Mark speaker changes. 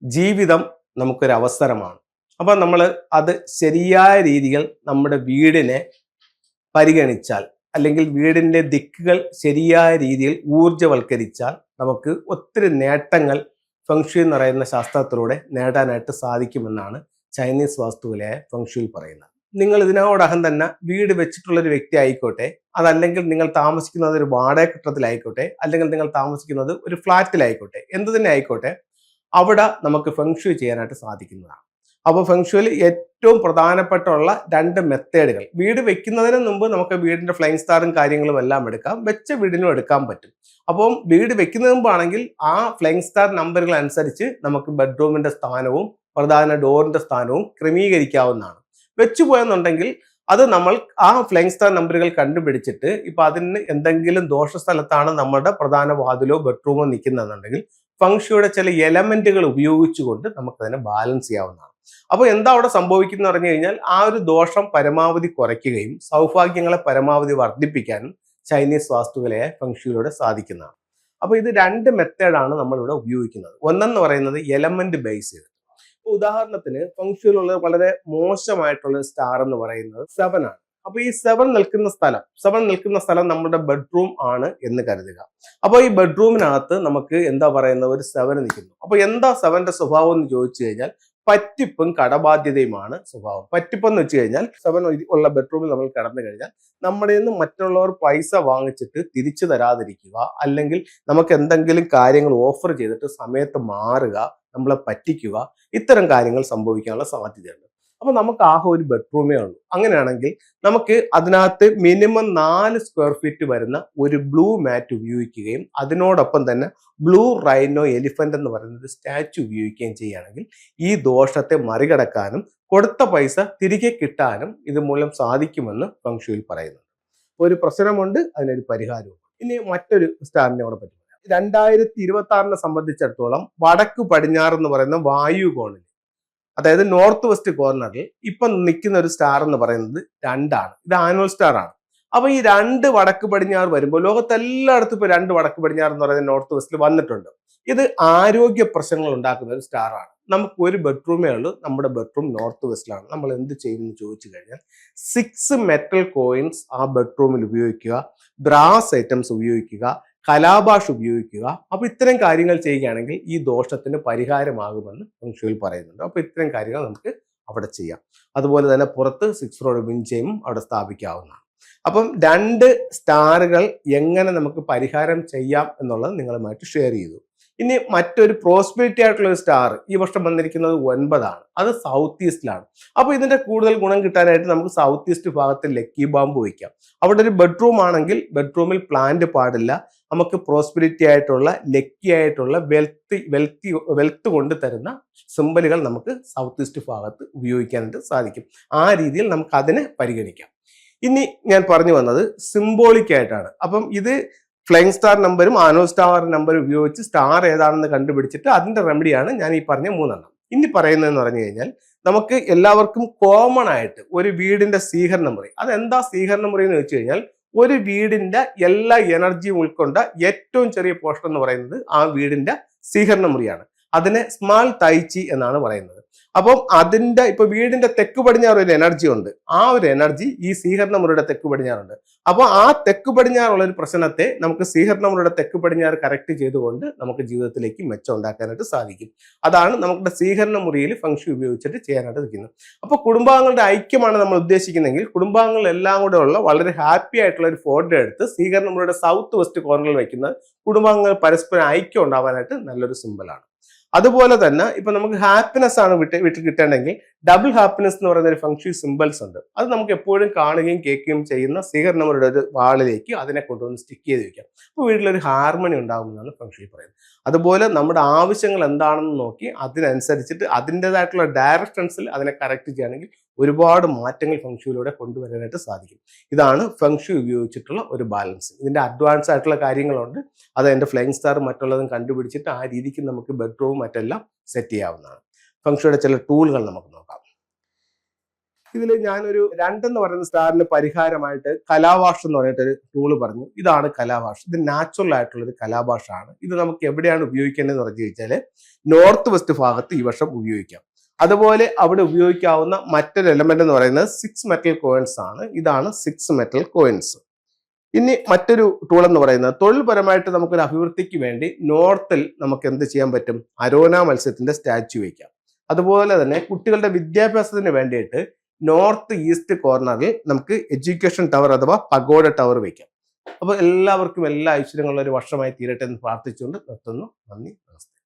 Speaker 1: ജീവിതം നമുക്കൊരു അവസരമാണ്. അപ്പോൾ നമ്മൾ അത് ശരിയായ രീതിയിൽ നമ്മുടെ വീടിനെ പരിഗണിച്ചാൽ, അല്ലെങ്കിൽ വീടിൻ്റെ ദിക്കുകൾ ശരിയായ രീതിയിൽ ഊർജ്ജവൽക്കരിച്ചാൽ നമുക്ക് ഒത്തിരി നേട്ടങ്ങൾ ഫെങ്ഷുയി എന്ന് പറയുന്ന ശാസ്ത്രത്തിലൂടെ നേടാനായിട്ട് സാധിക്കുമെന്നാണ് ചൈനീസ് വാസ്തുവിലെ ഫെങ്ഷുയിൽ പറയുന്നത്. നിങ്ങൾ ഇതിനോടകം തന്നെ വീട് വെച്ചിട്ടുള്ള ഒരു വ്യക്തി ആയിക്കോട്ടെ, അതല്ലെങ്കിൽ നിങ്ങൾ താമസിക്കുന്നത് ഒരു വാടക കെട്ടിടത്തിലായിക്കോട്ടെ, അല്ലെങ്കിൽ നിങ്ങൾ താമസിക്കുന്നത് ഒരു ഫ്ലാറ്റിലായിക്കോട്ടെ, എന്ത് തന്നെ ആയിക്കോട്ടെ, അവിടെ നമുക്ക് ഫെങ്ഷുയി ചെയ്യാനായിട്ട് സാധിക്കുന്നതാണ്. അപ്പോൾ ഫെങ്ഷുയിൽ ഏറ്റവും പ്രധാനപ്പെട്ടുള്ള 2 മെത്തേഡുകൾ, വീട് വെക്കുന്നതിന് മുമ്പ് നമുക്ക് വീടിന്റെ ഫ്ലൈങ് സ്റ്റാറും കാര്യങ്ങളും എല്ലാം എടുക്കാം, വെച്ച വീടിനും എടുക്കാൻ പറ്റും. അപ്പം വീട് വെക്കുന്നതിന് മുമ്പാണെങ്കിൽ ആ ഫ്ലൈങ് സ്റ്റാർ നമ്പറുകൾ അനുസരിച്ച് നമുക്ക് ബെഡ്റൂമിന്റെ സ്ഥാനവും പ്രധാന ഡോറിന്റെ സ്ഥാനവും ക്രമീകരിക്കാവുന്നതാണ്. വെച്ചു പോയെന്നുണ്ടെങ്കിൽ അത് നമ്മൾ ആ ഫ്ലൈങ് സ്റ്റാർ നമ്പറുകൾ കണ്ടുപിടിച്ചിട്ട് ഇപ്പൊ അതിന് എന്തെങ്കിലും ദോഷ സ്ഥലത്താണ് നമ്മുടെ പ്രധാന വാതിലോ ബെഡ്റൂമോ നിൽക്കുന്നതെന്നുണ്ടെങ്കിൽ ഫെങ്ഷുയുടെ ചില എലമെന്റുകൾ ഉപയോഗിച്ചുകൊണ്ട് നമുക്കതിനെ ബാലൻസ് ചെയ്യാവുന്നതാണ്. അപ്പോൾ എന്താ അവിടെ സംഭവിക്കുന്ന പറഞ്ഞു കഴിഞ്ഞാൽ ആ ഒരു ദോഷം പരമാവധി കുറയ്ക്കുകയും സൗഭാഗ്യങ്ങളെ പരമാവധി വർദ്ധിപ്പിക്കാനും ചൈനീസ് വാസ്തുവിലെ ഫെങ്ഷുയിലൂടെ സാധിക്കുന്നതാണ്. അപ്പോൾ ഇത് 2 മെത്തേഡാണ് നമ്മളിവിടെ ഉപയോഗിക്കുന്നത്. ഒന്നെന്ന് പറയുന്നത് എലമെന്റ് ബേസ് ചെയ്ത്. ഉദാഹരണത്തിന് ഫെങ്ഷുയിലുള്ള വളരെ മോശമായിട്ടുള്ള സ്റ്റാർ എന്ന് പറയുന്നത് 7 ആണ്. അപ്പൊ ഈ 7 നിൽക്കുന്ന സ്ഥലം നമ്മുടെ ബെഡ്റൂം ആണ് എന്ന് കരുതുക. അപ്പൊ ഈ ബെഡ്റൂമിനകത്ത് നമുക്ക് എന്താ പറയുന്നത്, ഒരു 7 നിൽക്കുന്നു. അപ്പൊ എന്താ 7ന്റെ സ്വഭാവം എന്ന് ചോദിച്ചു കഴിഞ്ഞാൽ പറ്റിപ്പും കടബാധ്യതയുമാണ് സ്വഭാവം. പറ്റിപ്പെന്ന് വെച്ച് കഴിഞ്ഞാൽ 7 ഉള്ള ബെഡ്റൂമിൽ നമ്മൾ കിടന്നു കഴിഞ്ഞാൽ നമ്മുടെ നിന്ന് മറ്റുള്ളവർ പൈസ വാങ്ങിച്ചിട്ട് തിരിച്ചു തരാതിരിക്കുക, അല്ലെങ്കിൽ നമുക്ക് എന്തെങ്കിലും കാര്യങ്ങൾ ഓഫർ ചെയ്തിട്ട് സമയത്ത് മാറുക, നമ്മളെ പറ്റിക്കുക, ഇത്തരം കാര്യങ്ങൾ സംഭവിക്കാനുള്ള സാധ്യതയുണ്ട്. അപ്പൊ നമുക്ക് ആകെ ഒരു ബെഡ്റൂമേ ഉള്ളൂ. അങ്ങനെയാണെങ്കിൽ നമുക്ക് അതിനകത്ത് മിനിമം 4 സ്ക്വയർ ഫീറ്റ് വരുന്ന ഒരു ബ്ലൂ മാറ്റ് ഉപയോഗിക്കുകയും അതിനോടൊപ്പം തന്നെ ബ്ലൂ റൈനോ എലിഫന്റ് എന്ന് പറയുന്ന ഒരു സ്റ്റാച്ചു ഉപയോഗിക്കുകയും ചെയ്യുകയാണെങ്കിൽ ഈ ദോഷത്തെ മറികടക്കാനും കൊടുത്ത പൈസ തിരികെ കിട്ടാനും ഇതുമൂലം സാധിക്കുമെന്ന് ഫെങ്ഷുയിൽ പറയുന്നുണ്ട്. ഒരു പ്രശ്നമുണ്ട്, അതിനൊരു പരിഹാരവും. ഇനി മറ്റൊരു സ്റ്റാറിനെ കൂടെ പറ്റി 2026 സംബന്ധിച്ചിടത്തോളം വടക്ക് പടിഞ്ഞാറ് എന്ന് പറയുന്ന വായുകോണിൽ, അതായത് നോർത്ത് വെസ്റ്റ് കോർണറിൽ ഇപ്പൊ നിൽക്കുന്ന ഒരു സ്റ്റാർ എന്ന് പറയുന്നത് 2 ആണ്. ഇത് ആനുവൽ സ്റ്റാർ ആണ്. അപ്പൊ ഈ 2 വടക്ക് പടിഞ്ഞാറ് വരുമ്പോൾ ലോകത്തെല്ലായിടത്തും ഇപ്പൊ 2 വടക്ക് പടിഞ്ഞാറ് എന്ന് പറയുന്നത് നോർത്ത് വെസ്റ്റിൽ വന്നിട്ടുണ്ട്. ഇത് ആരോഗ്യ പ്രശ്നങ്ങൾ ഉണ്ടാക്കുന്ന ഒരു സ്റ്റാർ ആണ്. നമുക്ക് ഒരു ബെഡ്റൂമേ ഉള്ളൂ, നമ്മുടെ ബെഡ്റൂം നോർത്ത് വെസ്റ്റിലാണ്. നമ്മൾ എന്ത് ചെയ്യുമെന്ന് ചോദിച്ചു കഴിഞ്ഞാൽ 6 മെറ്റൽ കോയിൻസ് ആ ബെഡ്റൂമിൽ ഉപയോഗിക്കുക, ബ്രാസ് ഐറ്റംസ് ഉപയോഗിക്കുക, കലാഭാഷ് ഉപയോഗിക്കുക. അപ്പൊ ഇത്തരം കാര്യങ്ങൾ ചെയ്യുകയാണെങ്കിൽ ഈ ദോഷത്തിന് പരിഹാരമാകുമെന്ന് ഫെങ്ഷുയിൽ പറയുന്നുണ്ട്. അപ്പൊ ഇത്തരം കാര്യങ്ങൾ നമുക്ക് അവിടെ ചെയ്യാം. അതുപോലെ തന്നെ പുറത്ത് 6 റോഡ് വിൻചെയും അവിടെ സ്ഥാപിക്കാവുന്നതാണ്. അപ്പം 2 സ്റ്റാറുകൾ എങ്ങനെ നമുക്ക് പരിഹാരം ചെയ്യാം എന്നുള്ളത് നിങ്ങളുമായിട്ട് ഷെയർ ചെയ്തു. ഇനി മറ്റൊരു പ്രോസ്പെരിറ്റി ആയിട്ടുള്ള ഒരു സ്റ്റാർ ഈ വർഷം വന്നിരിക്കുന്നത് 9 ആണ്. അത് സൗത്ത് ഈസ്റ്റിലാണ്. അപ്പൊ ഇതിന്റെ കൂടുതൽ ഗുണം കിട്ടാനായിട്ട് നമുക്ക് സൗത്ത് ഈസ്റ്റ് ഭാഗത്ത് ലക്കി ബാമ്പ് വയ്ക്കാം. അവിടെ ഒരു ബെഡ്റൂം ആണെങ്കിൽ ബെഡ്റൂമിൽ പ്ലാന്റ് പാടില്ല. നമുക്ക് പ്രോസ്പെരിറ്റി ആയിട്ടുള്ള ലക്കി ആയിട്ടുള്ള വെൽത്ത് കൊണ്ട് തരുന്ന സിമ്പലുകൾ നമുക്ക് സൗത്ത് ഈസ്റ്റ് ഭാഗത്ത് ഉപയോഗിക്കാനായിട്ട് സാധിക്കും. ആ രീതിയിൽ നമുക്ക് അതിനെ പരിഗണിക്കാം. ഇനി ഞാൻ പറഞ്ഞു വന്നത് സിംബോളിക് ആയിട്ടാണ്. അപ്പം ഇത് ഫ്ലൈങ് സ്റ്റാർ നമ്പറും ആനുവൽ സ്റ്റാർ നമ്പറും ഉപയോഗിച്ച് സ്റ്റാർ ഏതാണെന്ന് കണ്ടുപിടിച്ചിട്ട് അതിന്റെ റെമഡിയാണ് ഞാൻ ഈ പറഞ്ഞ 3 എണ്ണം. ഇനി പറയുന്നതെന്ന് പറഞ്ഞു കഴിഞ്ഞാൽ നമുക്ക് എല്ലാവർക്കും കോമൺ ആയിട്ട് ഒരു വീടിന്റെ സ്വീകരണ മുറി, അതെന്താ സ്വീകരണ മുറി എന്ന് വെച്ച് കഴിഞ്ഞാൽ ഒരു വീടിന്റെ എല്ലാ എനർജിയും ഉൾക്കൊണ്ട ഏറ്റവും ചെറിയ പോർഷൻ എന്ന് പറയുന്നത് ആ വീടിന്റെ സ്വീകരണ മുറിയാണ്. അതിനെ സ്മാൾ തൈച്ചി എന്നാണ് പറയുന്നത്. അപ്പം അതിന്റെ ഇപ്പൊ വീടിന്റെ തെക്ക് പടിഞ്ഞാറ് ഒരു എനർജി ഉണ്ട്, ആ ഒരു എനർജി ഈ സ്വീകരണ മുറിയുടെ തെക്ക് പടിഞ്ഞാറുണ്ട്. അപ്പോൾ ആ തെക്ക് പടിഞ്ഞാറുള്ള ഒരു പ്രശ്നത്തെ നമുക്ക് സ്വീകരണ മുറിയുടെ തെക്ക് പടിഞ്ഞാറ് കറക്റ്റ് ചെയ്തുകൊണ്ട് നമുക്ക് ജീവിതത്തിലേക്ക് മെച്ചം ഉണ്ടാക്കാനായിട്ട് സാധിക്കും. അതാണ് നമ്മുടെ സ്വീകരണ മുറിയിൽ ഫെങ്ഷുയി ഉപയോഗിച്ചിട്ട് ചെയ്യാനായിട്ട് നിൽക്കുന്നത്. അപ്പൊ കുടുംബാംഗങ്ങളുടെ ഐക്യമാണ് നമ്മൾ ഉദ്ദേശിക്കുന്നതെങ്കിൽ കുടുംബാംഗങ്ങൾ എല്ലാം കൂടെ ഉള്ള വളരെ ഹാപ്പി ആയിട്ടുള്ള ഒരു ഫോട്ടോ എടുത്ത് സ്വീകരണ മുറിയുടെ സൗത്ത് വെസ്റ്റ് കോർണറിൽ വയ്ക്കുന്നത് കുടുംബാംഗങ്ങൾ പരസ്പരം ഐക്യം ഉണ്ടാവാനായിട്ട് നല്ലൊരു സിമ്പലാണ്. അതുപോലെ തന്നെ ഇപ്പൊ നമുക്ക് ഹാപ്പിനെസ് ആണ് വീട്ടിൽ കിട്ടണമെങ്കിൽ ഡബിൾ ഹാപ്പിനെസ് എന്ന് പറയുന്ന ഒരു ഫെങ്ഷുയി സിമ്പിൾസ് ഉണ്ട്. അത് നമുക്ക് എപ്പോഴും കാണുകയും കേൾക്കുകയും ചെയ്യുന്ന സ്വീകരണമുരുടെ ഒരു വാളിലേക്ക് അതിനെ കൊണ്ടുവന്ന് സ്റ്റിക്ക് ചെയ്ത് വെക്കാം. അപ്പോൾ വീട്ടിലൊരു ഹാർമണി ഉണ്ടാകുമെന്നാണ് ഫെങ്ഷുയി പറയുന്നത്. അതുപോലെ നമ്മുടെ ആവശ്യങ്ങൾ എന്താണെന്ന് നോക്കി അതിനനുസരിച്ചിട്ട് അതിൻ്റെതായിട്ടുള്ള ഡയറക്ഷൻസിൽ അതിനെ കറക്റ്റ് ചെയ്യുകയാണെങ്കിൽ ഒരുപാട് മാറ്റങ്ങൾ ഫെങ്ഷുയിലൂടെ കൊണ്ടുവരാനായിട്ട് സാധിക്കും. ഇതാണ് ഫെങ്ഷുയി ഉപയോഗിച്ചിട്ടുള്ള ഒരു ബാലൻസ്. ഇതിന്റെ അഡ്വാൻസ് ആയിട്ടുള്ള കാര്യങ്ങളുണ്ട്. അത് എൻ്റെ ഫ്ലൈങ് സ്റ്റാർ മറ്റുള്ളതും കണ്ടുപിടിച്ചിട്ട് ആ രീതിക്ക് നമുക്ക് ബെഡ്റൂം മറ്റെല്ലാം സെറ്റ് ചെയ്യാവുന്നതാണ്. ഫെങ്ഷുയിയുടെ ചില ടൂളുകൾ നമുക്ക് നോക്കാം. ഇതിൽ ഞാനൊരു 2 എന്ന് പറയുന്ന സ്റ്റാറിന് പരിഹാരമായിട്ട് കലാഭാഷ എന്ന് പറഞ്ഞിട്ടൊരു ടൂള് പറഞ്ഞു. ഇതാണ് കലാഭാഷ. ഇത് നാച്ചുറൽ ആയിട്ടുള്ള ഒരു കലാഭാഷയാണ്. ഇത് നമുക്ക് എവിടെയാണ് ഉപയോഗിക്കേണ്ടതെന്ന് പറഞ്ഞു കഴിഞ്ഞാൽ നോർത്ത് വെസ്റ്റ് ഭാഗത്ത് ഈ വർഷം ഉപയോഗിക്കാം. അതുപോലെ അവിടെ ഉപയോഗിക്കാവുന്ന മറ്റൊരു എലമെന്റ് എന്ന് പറയുന്നത് 6 മെറ്റൽ കോയിൻസ് ആണ്. ഇതാണ് 6 മെറ്റൽ കോയിൻസ്. ഇനി മറ്റൊരു ടൂൾ എന്ന് പറയുന്നത് തൊഴിൽപരമായിട്ട് നമുക്കൊരു അഭിവൃദ്ധിക്ക് വേണ്ടി നോർത്തിൽ നമുക്ക് എന്ത് ചെയ്യാൻ പറ്റും? അരോന മത്സ്യത്തിന്റെ സ്റ്റാച്യു വയ്ക്കാം. അതുപോലെ തന്നെ കുട്ടികളുടെ വിദ്യാഭ്യാസത്തിന് വേണ്ടിയിട്ട് നോർത്ത് ഈസ്റ്റ് കോർണറിൽ നമുക്ക് എഡ്യൂക്കേഷൻ ടവർ അഥവാ പഗോഡ ടവർ വയ്ക്കാം. അപ്പോൾ എല്ലാവർക്കും എല്ലാ ഐശ്വര്യങ്ങളുള്ള ഒരു വർഷമായി തീരട്ടെ എന്ന് പ്രാർത്ഥിച്ചുകൊണ്ട് നിർത്തുന്നു. നന്ദി, നമസ്തേ.